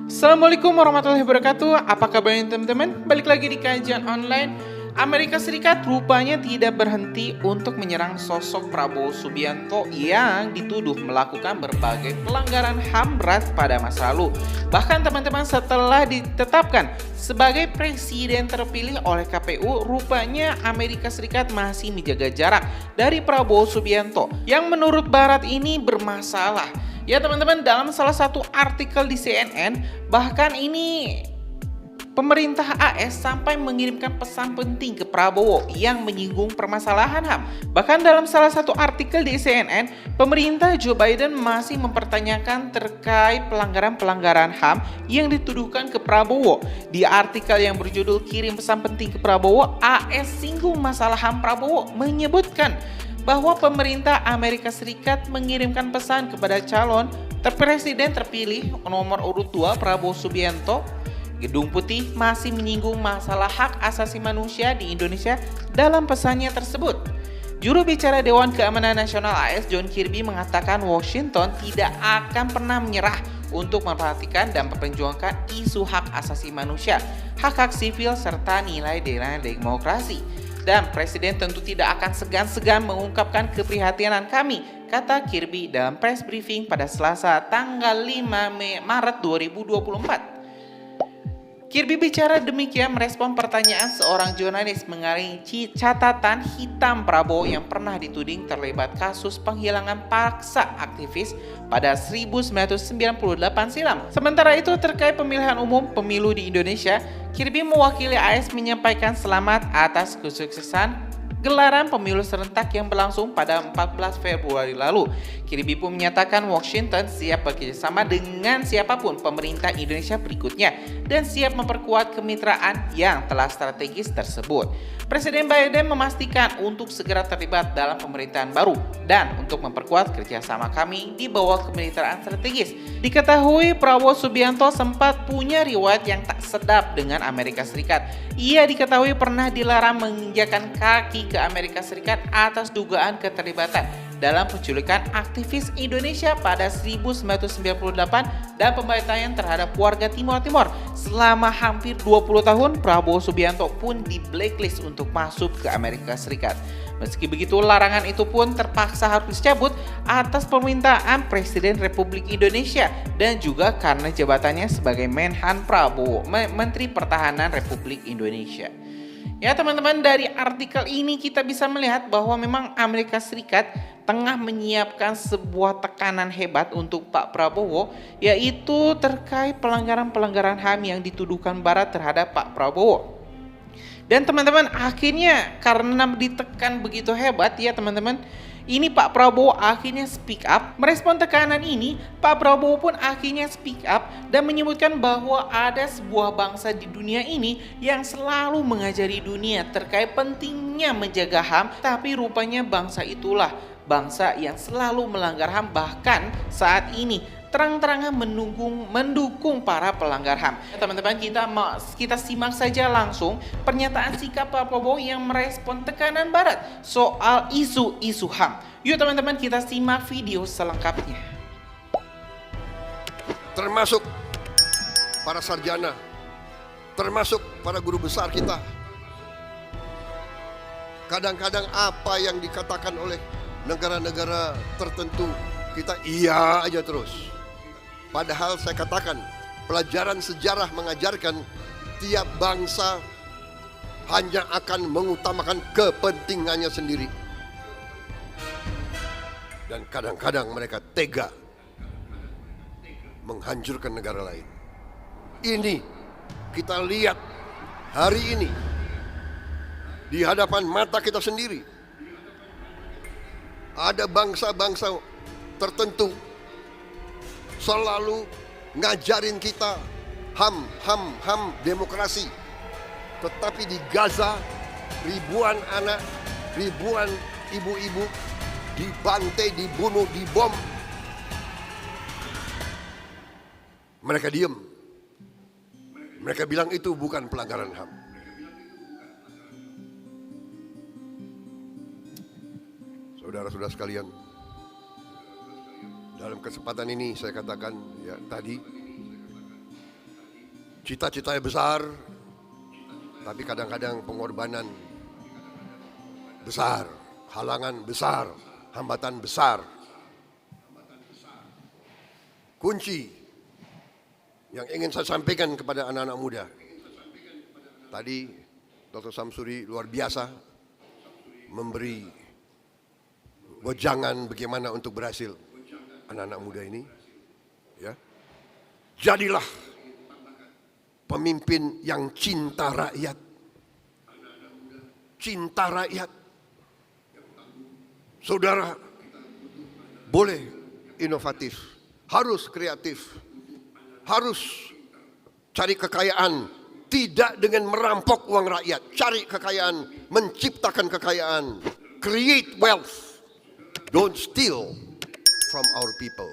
Assalamualaikum warahmatullahi wabarakatuh. Apa kabarnya teman-teman? Balik lagi di kajian online. Amerika Serikat rupanya tidak berhenti untuk menyerang sosok Prabowo Subianto yang dituduh melakukan berbagai pelanggaran HAM berat pada masa lalu. Bahkan teman-teman, setelah ditetapkan sebagai presiden terpilih oleh KPU, rupanya Amerika Serikat masih menjaga jarak dari Prabowo Subianto yang menurut Barat ini bermasalah. Ya teman-teman, dalam salah satu artikel di CNN, bahkan ini pemerintah AS sampai mengirimkan pesan penting ke Prabowo yang menyinggung permasalahan HAM. Bahkan dalam salah satu artikel di CNN, pemerintah Joe Biden masih mempertanyakan terkait pelanggaran-pelanggaran HAM yang dituduhkan ke Prabowo. Di artikel yang berjudul "Kirim Pesan Penting ke Prabowo", AS singgung masalah HAM Prabowo, menyebutkan bahwa pemerintah Amerika Serikat mengirimkan pesan kepada calon presiden terpilih nomor urut 2 Prabowo Subianto. Gedung Putih masih menyinggung masalah hak asasi manusia di Indonesia dalam pesannya tersebut. Juru bicara Dewan Keamanan Nasional AS John Kirby mengatakan Washington tidak akan pernah menyerah untuk memperhatikan dan memperjuangkan isu hak asasi manusia, hak-hak sivil, serta nilai-nilai demokrasi. Dan Presiden tentu tidak akan segan-segan mengungkapkan keprihatinan kami, kata Kirby dalam press briefing pada Selasa tanggal 5 Maret 2024. Kirby bicara demikian merespon pertanyaan seorang jurnalis mengenai catatan hitam Prabowo yang pernah dituding terlibat kasus penghilangan paksa aktivis pada 1998 silam. Sementara itu terkait pemilihan umum pemilu di Indonesia, Kirby mewakili AS menyampaikan selamat atas kesuksesan gelaran pemilu serentak yang berlangsung pada 14 Februari lalu. Kirby pun menyatakan Washington siap bekerjasama dengan siapapun pemerintah Indonesia berikutnya dan siap memperkuat kemitraan yang telah strategis tersebut. Presiden Biden memastikan untuk segera terlibat dalam pemerintahan baru dan untuk memperkuat kerjasama kami di bawah kemitraan strategis. Diketahui Prabowo Subianto sempat punya riwayat yang tak sedap dengan Amerika Serikat. Ia diketahui pernah dilarang menginjakan kaki ke Amerika Serikat atas dugaan keterlibatan dalam penculikan aktivis Indonesia pada 1998 dan pembantaian terhadap warga Timor Timur. Selama hampir 20 tahun, Prabowo Subianto pun di blacklist untuk masuk ke Amerika Serikat. Meski begitu, larangan itu pun terpaksa harus dicabut atas permintaan Presiden Republik Indonesia dan juga karena jabatannya sebagai Menhan Prabowo, Menteri Pertahanan Republik Indonesia. Ya teman-teman, dari artikel ini kita bisa melihat bahwa memang Amerika Serikat tengah menyiapkan sebuah tekanan hebat untuk Pak Prabowo, yaitu terkait pelanggaran-pelanggaran HAM yang dituduhkan Barat terhadap Pak Prabowo. Dan teman-teman, akhirnya karena ditekan begitu hebat ya teman-teman, ini Pak Prabowo akhirnya speak up. Merespon tekanan ini, Pak Prabowo pun akhirnya speak up dan menyebutkan bahwa ada sebuah bangsa di dunia ini yang selalu mengajari dunia terkait pentingnya menjaga HAM, tapi rupanya bangsa itulah bangsa yang selalu melanggar HAM, bahkan saat ini terang-terangan mendukung para pelanggar HAM. Teman-teman, kita simak saja langsung pernyataan sikap Pak Prabowo yang merespon tekanan Barat soal isu-isu HAM. Yuk teman-teman, kita simak video selengkapnya. Termasuk para sarjana, termasuk para guru besar kita. Kadang-kadang apa yang dikatakan oleh negara-negara tertentu, kita iya aja terus. Padahal saya katakan, pelajaran sejarah mengajarkan tiap bangsa hanya akan mengutamakan kepentingannya sendiri. Dan kadang-kadang mereka tega menghancurkan negara lain. Ini kita lihat hari ini di hadapan mata kita sendiri. Ada bangsa-bangsa tertentu selalu ngajarin kita HAM demokrasi. Tetapi di Gaza ribuan anak, ribuan ibu-ibu dibantai, dibunuh, dibom. Mereka diam. Mereka bilang itu bukan pelanggaran HAM. Saudara-saudara sekalian, dalam kesempatan ini saya katakan ya tadi cita-citanya besar, tapi kadang-kadang pengorbanan besar, halangan besar, hambatan besar. Kunci yang ingin saya sampaikan kepada anak-anak muda. Tadi Dr. Samsuri luar biasa memberi wejangan bagaimana untuk berhasil anak-anak muda ini. Ya. Jadilah pemimpin yang cinta rakyat. Cinta rakyat. Saudara boleh inovatif, harus kreatif, harus cari kekayaan, tidak dengan merampok uang rakyat, cari kekayaan, menciptakan kekayaan, create wealth, don't steal from our people,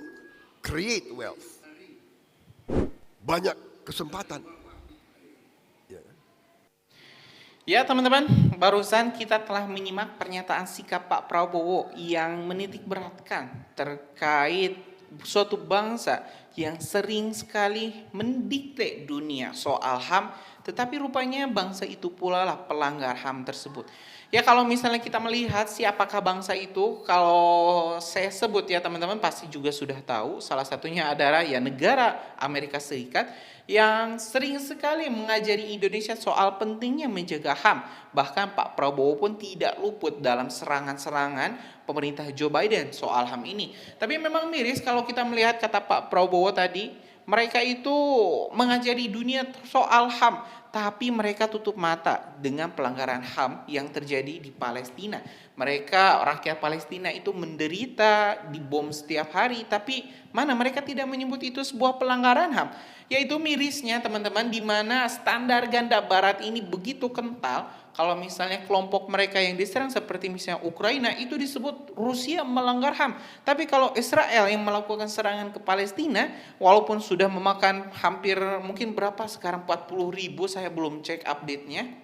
create wealth. Banyak kesempatan. Ya teman-teman, barusan kita telah menyimak pernyataan sikap Pak Prabowo yang menitik beratkan terkait suatu bangsa yang sering sekali mendikte dunia soal HAM, tetapi rupanya bangsa itu pula lah pelanggar HAM tersebut. Ya kalau misalnya kita melihat siapakah bangsa itu, kalau saya sebut ya teman-teman pasti juga sudah tahu, salah satunya adalah ya negara Amerika Serikat yang sering sekali mengajari Indonesia soal pentingnya menjaga HAM. Bahkan Pak Prabowo pun tidak luput dalam serangan-serangan pemerintah Joe Biden soal HAM ini. Tapi memang miris kalau kita melihat kata Pak Prabowo tadi, mereka itu mengajari dunia soal HAM, tapi mereka tutup mata dengan pelanggaran HAM yang terjadi di Palestina. Mereka, rakyat Palestina itu menderita, dibom setiap hari, tapi mana mereka tidak menyebut itu sebuah pelanggaran HAM. Yaitu mirisnya teman-teman, di mana standar ganda barat ini begitu kental. Kalau misalnya kelompok mereka yang diserang seperti misalnya Ukraina, itu disebut Rusia melanggar HAM. Tapi kalau Israel yang melakukan serangan ke Palestina, walaupun sudah memakan hampir mungkin berapa sekarang 40.000, saya belum cek update-nya,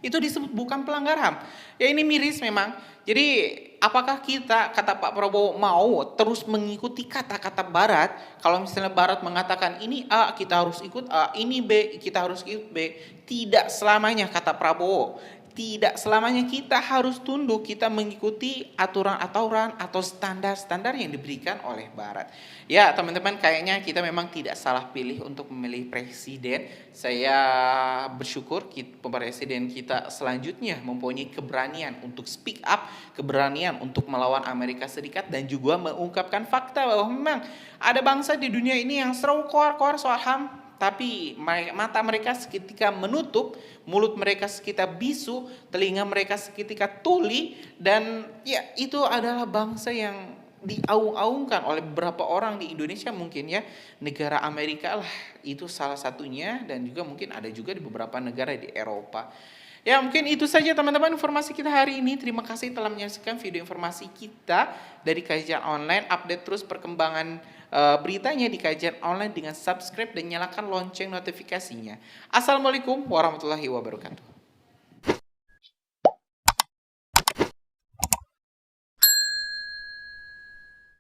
itu disebut bukan pelanggar HAM. Ya ini miris memang. Jadi apakah kita, kata Pak Prabowo, mau terus mengikuti kata-kata Barat? Kalau misalnya Barat mengatakan ini A, kita harus ikut A, ini B, kita harus ikut B. Tidak selamanya, kata Prabowo. Tidak selamanya kita harus tunduk, kita mengikuti aturan-aturan atau standar-standar yang diberikan oleh Barat. Ya teman-teman, kayaknya kita memang tidak salah pilih untuk memilih presiden. Saya bersyukur presiden kita selanjutnya mempunyai keberanian untuk speak up, keberanian untuk melawan Amerika Serikat, dan juga mengungkapkan fakta bahwa memang ada bangsa di dunia ini yang selalu koar-koar soal HAM, tapi mata mereka seketika menutup, mulut mereka seketika bisu, telinga mereka seketika tuli, dan ya itu adalah bangsa yang diaung-aungkan oleh beberapa orang di Indonesia mungkin ya. Negara Amerika lah itu salah satunya, dan juga mungkin ada juga di beberapa negara di Eropa. Ya mungkin itu saja teman-teman informasi kita hari ini. Terima kasih telah menyaksikan video informasi kita dari Kajian Online. Update terus perkembangan beritanya di Kajian Online dengan subscribe dan nyalakan lonceng notifikasinya. Assalamualaikum warahmatullahi wabarakatuh.